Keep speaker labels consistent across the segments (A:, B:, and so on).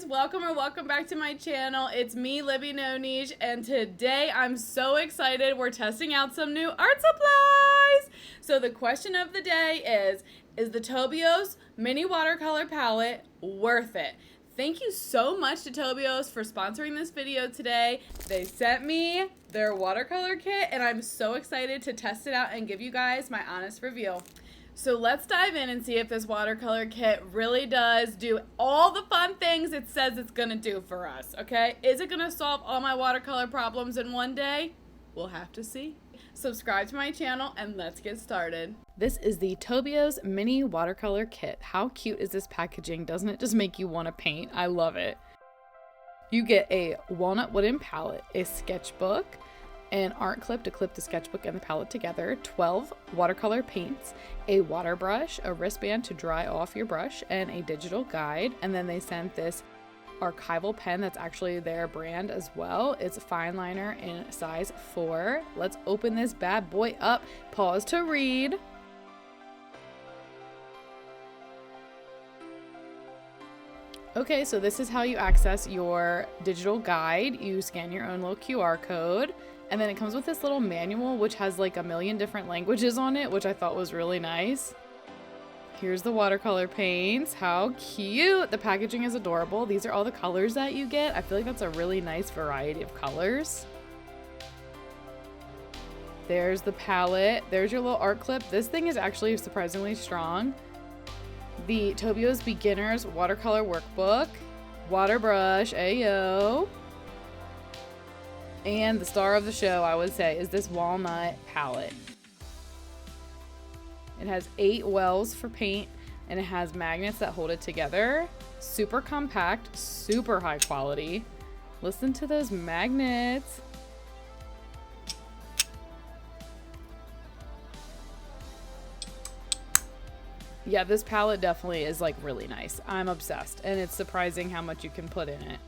A: friends, welcome back to my channel. It's me, Libby No Niche, and today I'm so excited. We're testing out some new art supplies. So the question of the day is the Tobio's mini watercolor palette worth it? Thank you so much to Tobio's for sponsoring this video today. They sent me their watercolor kit and I'm so excited to test it out and give you guys my honest review. So let's dive in and see if this watercolor kit really does do all the fun things it says it's gonna do for us, okay? Is it gonna solve all my watercolor problems in one day? We'll have to see. Subscribe to my channel and let's get started. This is the Tobio's mini watercolor kit. How cute is this packaging? Doesn't it just make you want to paint? I love it. You get a walnut wooden palette, a sketchbook, an art clip to clip the sketchbook and the palette together, 12 watercolor paints, a water brush, a wristband to dry off your brush, and a digital guide. And then they sent this archival pen that's actually their brand as well. It's a fine liner in size 4. Let's open this bad boy up. Pause to read. Okay, so this is how you access your digital guide. You scan your own little QR code. And then it comes with this little manual, which has like a million different languages on it, which I thought was really nice. Here's the watercolor paints. How cute. The packaging is adorable. These are all the colors that you get. I feel like that's a really nice variety of colors. There's the palette. There's your little art clip. This thing is actually surprisingly strong. The Tobio's Beginner's Watercolor Workbook. Water brush. Ayo. And the star of the show, I would say, is this walnut palette. It has 8 wells for paint, and it has magnets that hold it together. Super compact, super high quality. Listen to those magnets. Yeah, this palette definitely is like really nice. I'm obsessed, and it's surprising how much you can put in it.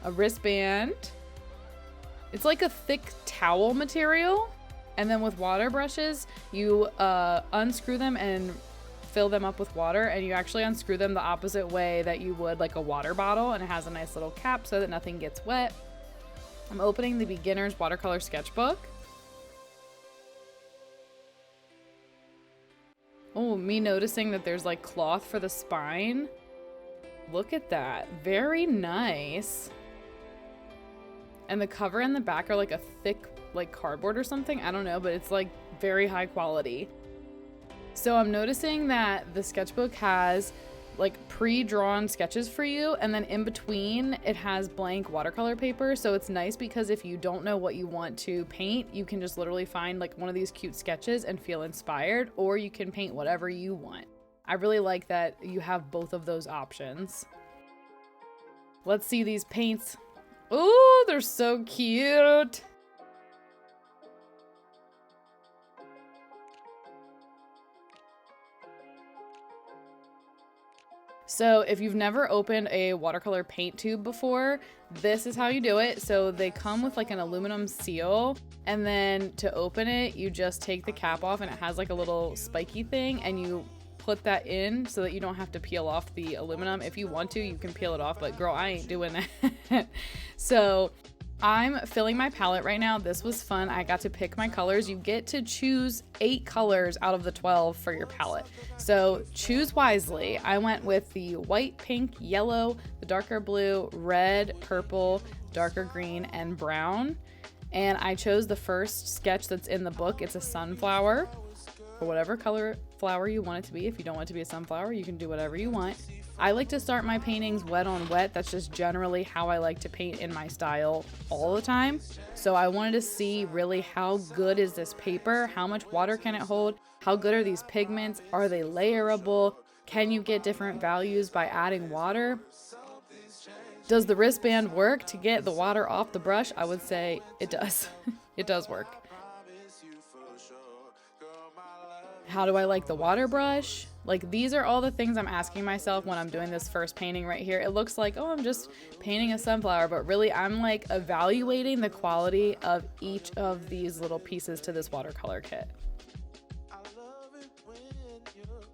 A: A wristband. It's like a thick towel material, and then with water brushes, you unscrew them and fill them up with water, and you actually unscrew them the opposite way that you would like a water bottle, and it has a nice little cap so that nothing gets wet. I'm opening the Beginner's Watercolor Sketchbook. Oh, me noticing that there's like cloth for the spine. Look at that. Very nice. And the cover and the back are like a thick like cardboard or something. I don't know, but it's like very high quality. So I'm noticing that the sketchbook has like pre-drawn sketches for you, and then in between it has blank watercolor paper. So it's nice because if you don't know what you want to paint, you can just literally find like one of these cute sketches and feel inspired, or you can paint whatever you want. I really like that you have both of those options. Let's see these paints. Oh, they're so cute. So if you've never opened a watercolor paint tube before, this is how you do it. So they come with like an aluminum seal, and then to open it, you just take the cap off, and it has like a little spiky thing, and you put that in so that you don't have to peel off the aluminum. If you want to, you can peel it off, but girl, I ain't doing that. So I'm filling my palette right now. This was fun. I got to pick my colors. You get to choose 8 colors out of the 12 for your palette. So choose wisely. I went with the white, pink, yellow, the darker blue, red, purple, darker green, and brown. And I chose the first sketch that's in the book. It's a sunflower, or whatever color flower you want it to be. If you don't want it to be a sunflower, you can do whatever you want. I like to start my paintings wet on wet. That's just generally how I like to paint in my style all the time. So I wanted to see really how good is this paper? How much water can it hold? How good are these pigments? Are they layerable? Can you get different values by adding water? Does the wristband work to get the water off the brush? I would say it does. It does work. How do I like the water brush? Like, these are all the things I'm asking myself when I'm doing this first painting right here. It looks like, oh, I'm just painting a sunflower, but really I'm like evaluating the quality of each of these little pieces to this watercolor kit.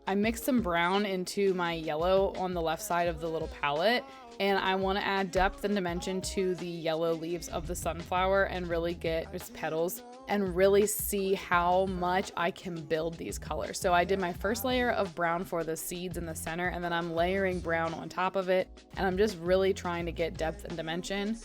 A: I mixed some brown into my yellow on the left side of the little palette, And I want to add depth and dimension to the yellow leaves of the sunflower and really get its petals and really see how much I can build these colors. So I did my first layer of brown for the seeds in the center, and then I'm layering brown on top of it. And I'm just really trying to get depth and dimension.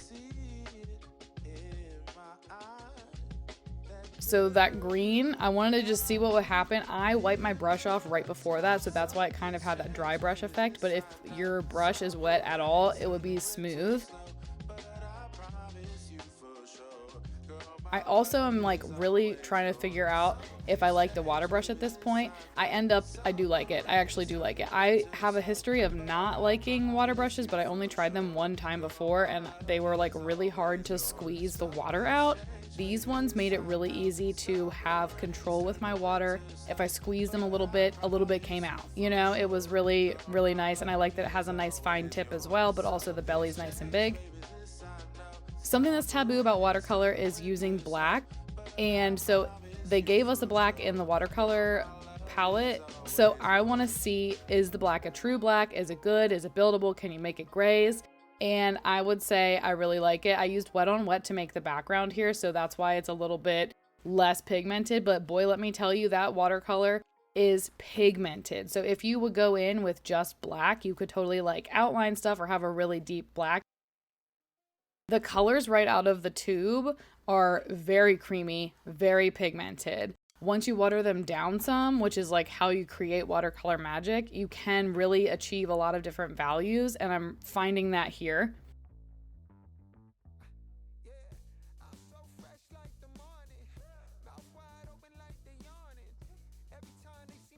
A: So that green, I wanted to just see what would happen. I wiped my brush off right before that, so that's why it kind of had that dry brush effect. But if your brush is wet at all, it would be smooth. I also am like really trying to figure out if I like the water brush at this point. I do like it. I actually do like it. I have a history of not liking water brushes, but I only tried them one time before and they were like really hard to squeeze the water out. These ones made it really easy to have control with my water. If I squeezed them a little bit came out. You know, it was really, really nice. And I like that it has a nice fine tip as well, but also the belly's nice and big. Something that's taboo about watercolor is using black. And so they gave us a black in the watercolor palette. So I want to see, is the black a true black? Is it good? Is it buildable? Can you make it grays? And I would say I really like it. I used wet on wet to make the background here, so that's why it's a little bit less pigmented. But boy, let me tell you, that watercolor is pigmented. So if you would go in with just black, you could totally like outline stuff or have a really deep black. The colors right out of the tube are very creamy, very pigmented. Once you water them down some, which is like how you create watercolor magic, you can really achieve a lot of different values, and I'm finding that here.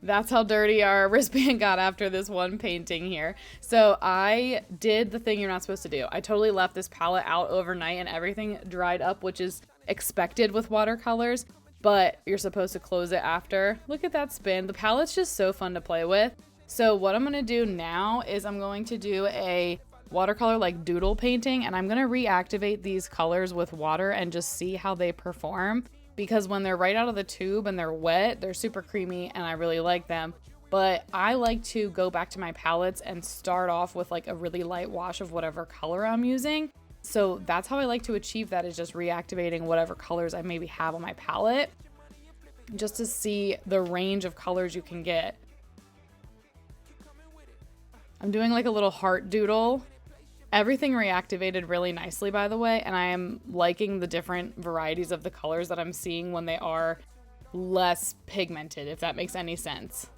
A: That's how dirty our wristband got after this one painting here. So I did the thing you're not supposed to do. I totally left this palette out overnight and everything dried up, which is expected with watercolors. But you're supposed to close it after. Look at that spin. The palette's just so fun to play with. So what I'm gonna do now is I'm going to do a watercolor like doodle painting, and I'm gonna reactivate these colors with water and just see how they perform. Because when they're right out of the tube and they're wet, they're super creamy and I really like them. But I like to go back to my palettes and start off with like a really light wash of whatever color I'm using. So that's how I like to achieve that, is just reactivating whatever colors I maybe have on my palette, just to see the range of colors you can get. I'm doing like a little heart doodle. Everything reactivated really nicely, by the way, and I am liking the different varieties of the colors that I'm seeing when they are less pigmented, if that makes any sense.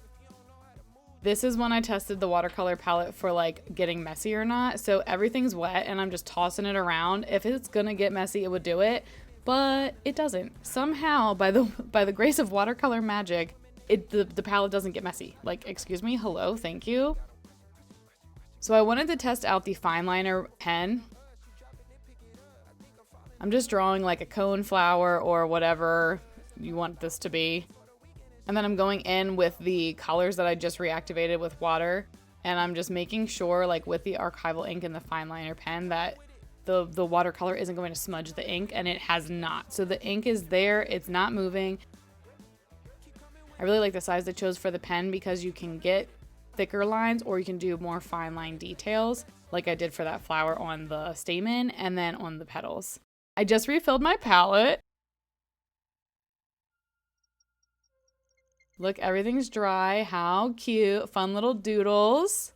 A: This is when I tested the watercolor palette for like getting messy or not. So everything's wet and I'm just tossing it around. If it's gonna get messy, it would do it, but it doesn't. Somehow, by the grace of watercolor magic, the palette doesn't get messy. Like, excuse me, hello, thank you. So I wanted to test out the fine liner pen. I'm just drawing like a cone flower or whatever you want this to be. And then I'm going in with the colors that I just reactivated with water. And I'm just making sure, like with the archival ink and the fine liner pen, that the watercolor isn't going to smudge the ink, and it has not. So the ink is there, it's not moving. I really like the size they chose for the pen because you can get thicker lines or you can do more fine line details like I did for that flower on the stamen and then on the petals. I just refilled my palette. Look, everything's dry. How cute. Fun little doodles.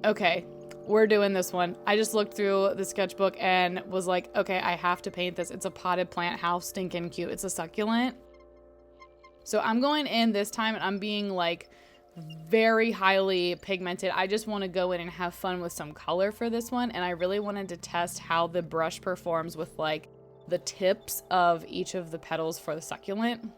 A: Okay, we're doing this one. I just looked through the sketchbook and was like, okay, I have to paint this. It's a potted plant. How stinking cute. It's a succulent. So I'm going in this time and I'm being like very highly pigmented. I just want to go in and have fun with some color for this one. And I really wanted to test how the brush performs with like the tips of each of the petals for the succulent.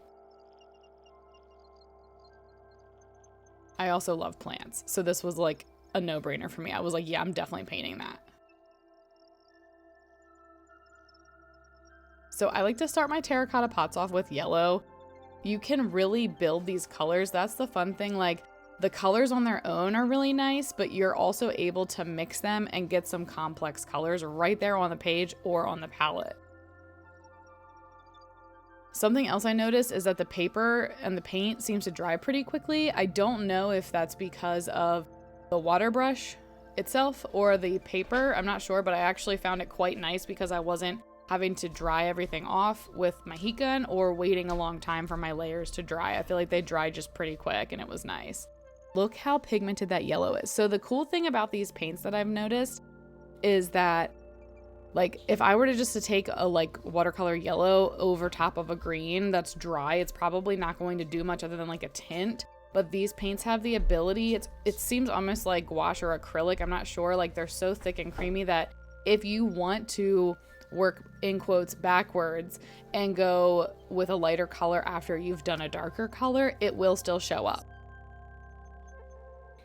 A: I also love plants, so this was like a no-brainer for me. I was like, yeah, I'm definitely painting that. So I like to start my terracotta pots off with yellow. You can really build these colors. That's the fun thing. Like, the colors on their own are really nice, but you're also able to mix them and get some complex colors right there on the page or on the palette. Something else I noticed is that the paper and the paint seems to dry pretty quickly. I don't know if that's because of the water brush itself or the paper. I'm not sure, but I actually found it quite nice because I wasn't having to dry everything off with my heat gun or waiting a long time for my layers to dry. I feel like they dried just pretty quick and it was nice. Look how pigmented that yellow is. So the cool thing about these paints that I've noticed is that, like, if I were to just to take a like watercolor yellow over top of a green that's dry, it's probably not going to do much other than like a tint. But these paints have the ability, it seems almost like gouache or acrylic, I'm not sure, like they're so thick and creamy that if you want to work in quotes backwards and go with a lighter color after you've done a darker color, it will still show up.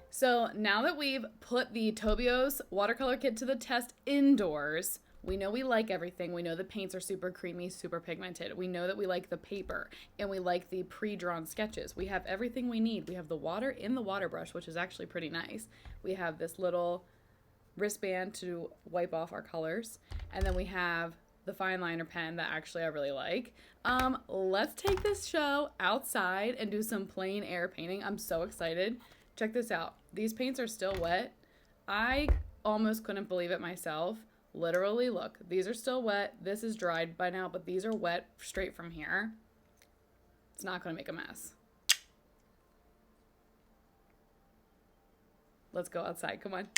A: So now that we've put the Tobio's watercolor kit to the test indoors, we know we like everything. We know the paints are super creamy, super pigmented. We know that we like the paper and we like the pre-drawn sketches. We have everything we need. We have the water in the water brush, which is actually pretty nice. We have this little wristband to wipe off our colors. And then we have the fine liner pen that actually I really like. Let's take this show outside and do some plein air painting. I'm so excited. Check this out. These paints are still wet. I almost couldn't believe it myself. Literally, look, these are still wet. This is dried by now, but these are wet straight from here. It's not going to make a mess. Let's go outside. Come on.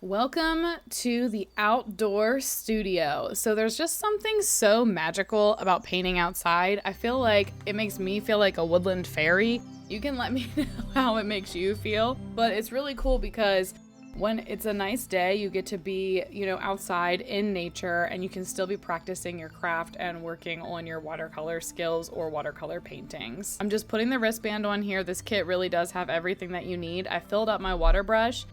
A: Welcome to the outdoor studio. So there's just something so magical about painting outside. I feel like it makes me feel like a woodland fairy. You can let me know how it makes you feel, but it's really cool because when it's a nice day, you get to be, outside in nature and you can still be practicing your craft and working on your watercolor skills or watercolor paintings. I'm just putting the wristband on here. This kit really does have everything that you need. I filled up my water brush.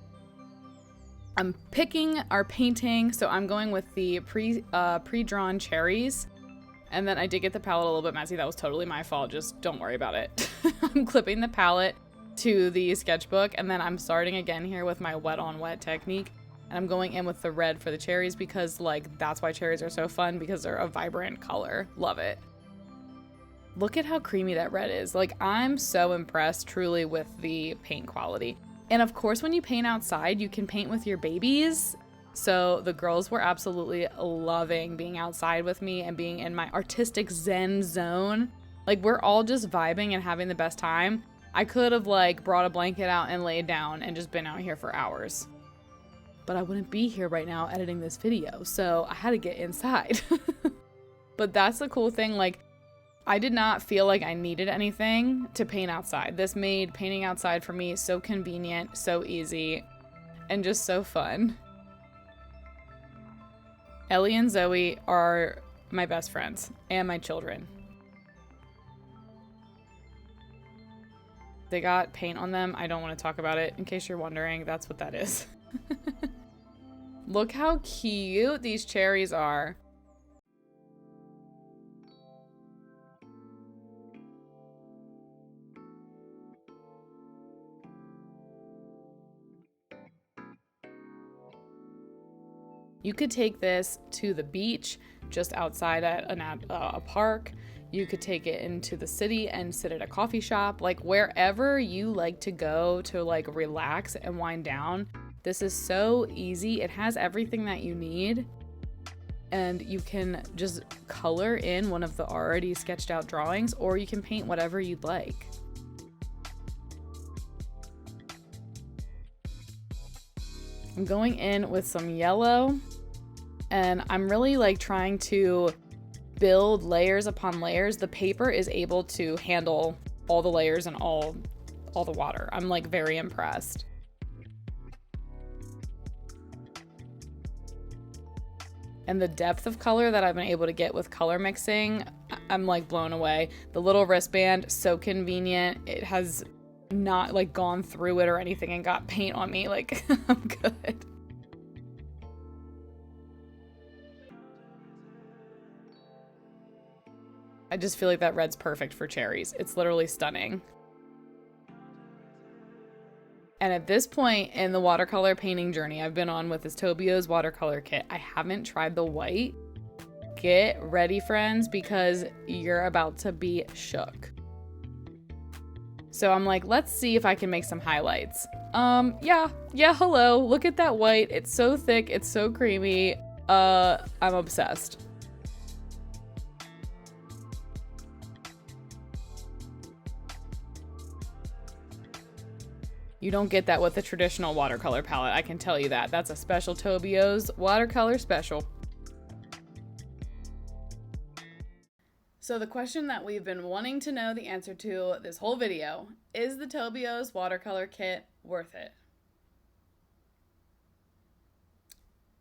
A: I'm picking our painting, so I'm going with the pre-drawn cherries. And then I did get the palette a little bit messy. That was totally my fault. Just don't worry about it. I'm clipping the palette to the sketchbook, and then I'm starting again here with my wet on wet technique, and I'm going in with the red for the cherries because that's why cherries are so fun, because they're a vibrant color. Love it. Look at how creamy that red is. I'm so impressed truly with the paint quality. And of course, when you paint outside, you can paint with your babies. So the girls were absolutely loving being outside with me and being in my artistic zen zone. We're all just vibing and having the best time. I could have brought a blanket out and laid down and just been out here for hours. But I wouldn't be here right now editing this video, so I had to get inside. But that's the cool thing, I did not feel like I needed anything to paint outside. This made painting outside for me so convenient, so easy, and just so fun. Ellie and Zoe are my best friends and my children. They got paint on them. I don't want to talk about it. In case you're wondering, that's what that is. Look how cute these cherries are. You could take this to the beach, just outside at a park. You could take it into the city and sit at a coffee shop, wherever you like to go to relax and wind down. This is so easy. It has everything that you need, and you can just color in one of the already sketched out drawings, or you can paint whatever you'd like. I'm going in with some yellow, and I'm really trying to build layers upon layers. The paper is able to handle all the layers and all the water. I'm very impressed. And the depth of color that I've been able to get with color mixing, I'm blown away. The little wristband, so convenient. It has not gone through it or anything and got paint on me. I'm good. I just feel like that red's perfect for cherries. It's literally stunning. And at this point in the watercolor painting journey I've been on with this Tobio's watercolor kit, I haven't tried the white. Get ready, friends, because you're about to be shook. So I'm let's see if I can make some highlights. Yeah, hello. Look at that white. It's so thick. It's so creamy. I'm obsessed. You don't get that with a traditional watercolor palette, I can tell you that. That's a special Tobio's watercolor special. So the question that we've been wanting to know the answer to this whole video, is the Tobio's watercolor kit worth it?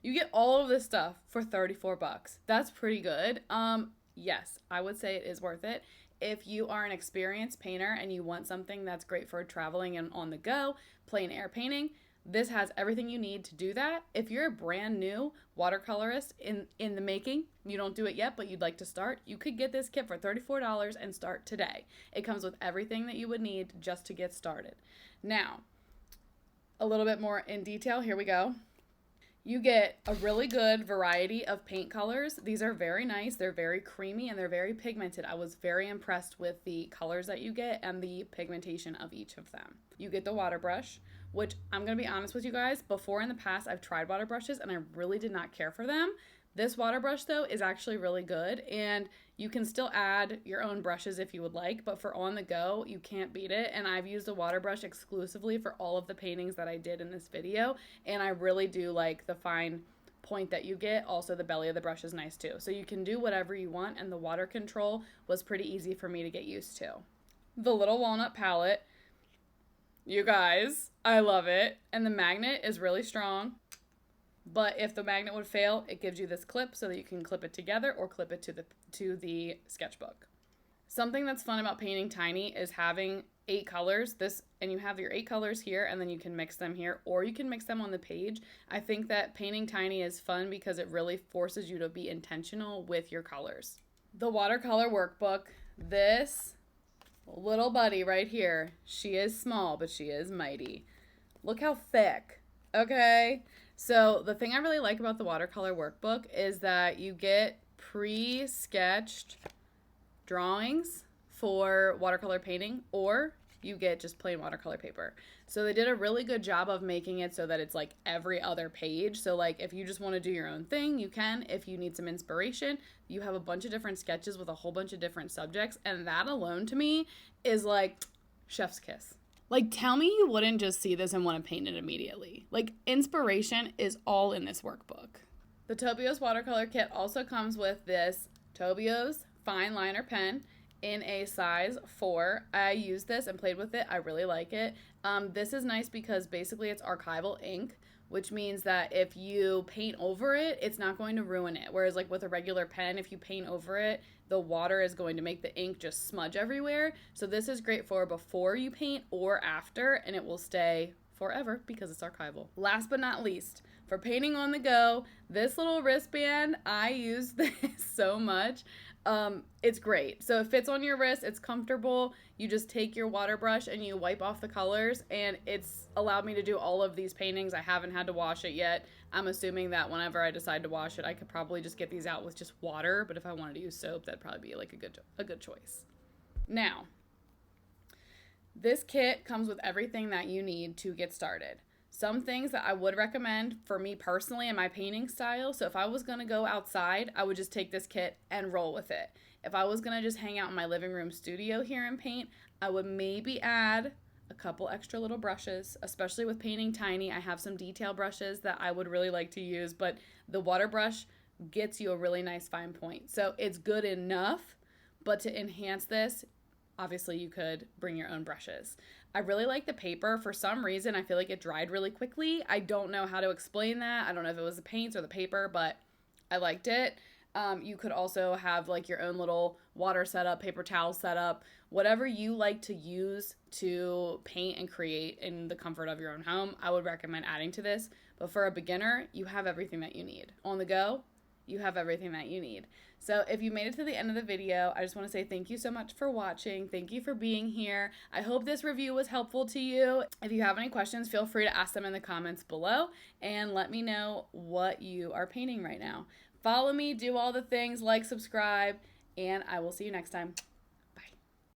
A: You get all of this stuff for 34 bucks. That's pretty good. Yes, I would say it is worth it. If you are an experienced painter and you want something that's great for traveling and on the go, plein air painting, this has everything you need to do that. If you're a brand new watercolorist in the making, you don't do it yet, but you'd like to start, you could get this kit for $34 and start today. It comes with everything that you would need just to get started. Now, a little bit more in detail, here we go. You get a really good variety of paint colors. These are very nice. They're very creamy and they're very pigmented. I was very impressed with the colors that you get and the pigmentation of each of them. You get the water brush, which I'm going to be honest with you guys, before in the past I've tried water brushes and I really did not care for them. This water brush though is actually really good, and you can still add your own brushes if you would like, but for on the go, you can't beat it. And I've used a water brush exclusively for all of the paintings that I did in this video, and I really do like the fine point that you get. Also, the belly of the brush is nice too. So you can do whatever you want, and the water control was pretty easy for me to get used to. The little walnut palette, you guys, I love it. And the magnet is really strong. But if the magnet would fail, it gives you this clip so that you can clip it together or clip it to the sketchbook. Something that's fun about painting tiny is having 8 colors. And you have your 8 colors here, and then you can mix them here, or you can mix them on the page. I think that painting tiny is fun because it really forces you to be intentional with your colors. The watercolor workbook, this little buddy right here, she is small, but she is mighty. Look how thick, okay? So the thing I really like about the watercolor workbook is that you get pre-sketched drawings for watercolor painting, or you get just plain watercolor paper. So they did a really good job of making it so that it's like every other page. So like if you just want to do your own thing, you can. If you need some inspiration, you have a bunch of different sketches with a whole bunch of different subjects. And that alone to me is like chef's kiss. Like, tell me you wouldn't just see this and want to paint it immediately. Like, inspiration is all in this workbook. The Tobio's watercolor kit also comes with this Tobio's fine liner pen in a size 4. I used this and played with it. I really like it. This is nice because basically it's archival ink, which means that if you paint over it, it's not going to ruin it. Whereas like with a regular pen, if you paint over it, the water is going to make the ink just smudge everywhere. So this is great for before you paint or after, and it will stay forever because it's archival. Last but not least, for painting on the go, this little wristband, I use this so much. It's great. So it fits on your wrist, it's comfortable. You just take your water brush and you wipe off the colors, and it's allowed me to do all of these paintings. I haven't had to wash it yet. I'm assuming that whenever I decide to wash it, I could probably just get these out with just water, but if I wanted to use soap, that'd probably be like a good choice. Now, this kit comes with everything that you need to get started. Some things that I would recommend for me personally in my painting style. So if I was going to go outside, I would just take this kit and roll with it. If I was going to just hang out in my living room studio here and paint, I would maybe add a couple extra little brushes, especially with painting tiny. I have some detail brushes that I would really like to use, but the water brush gets you a really nice fine point. So it's good enough, but to enhance this, obviously you could bring your own brushes. I really like the paper. For some reason, I feel like it dried really quickly. I don't know how to explain that. I don't know if it was the paints or the paper, but I liked it. You could also have like your own little water setup, paper towel setup, whatever you like to use to paint and create in the comfort of your own home. I would recommend adding to this. But for a beginner, you have everything that you need. On the go, you have everything that you need. So if you made it to the end of the video, I just want to say thank you so much for watching. Thank you for being here. I hope this review was helpful to you. If you have any questions, feel free to ask them in the comments below and let me know what you are painting right now. Follow me, do all the things, like, subscribe, and I will see you next time.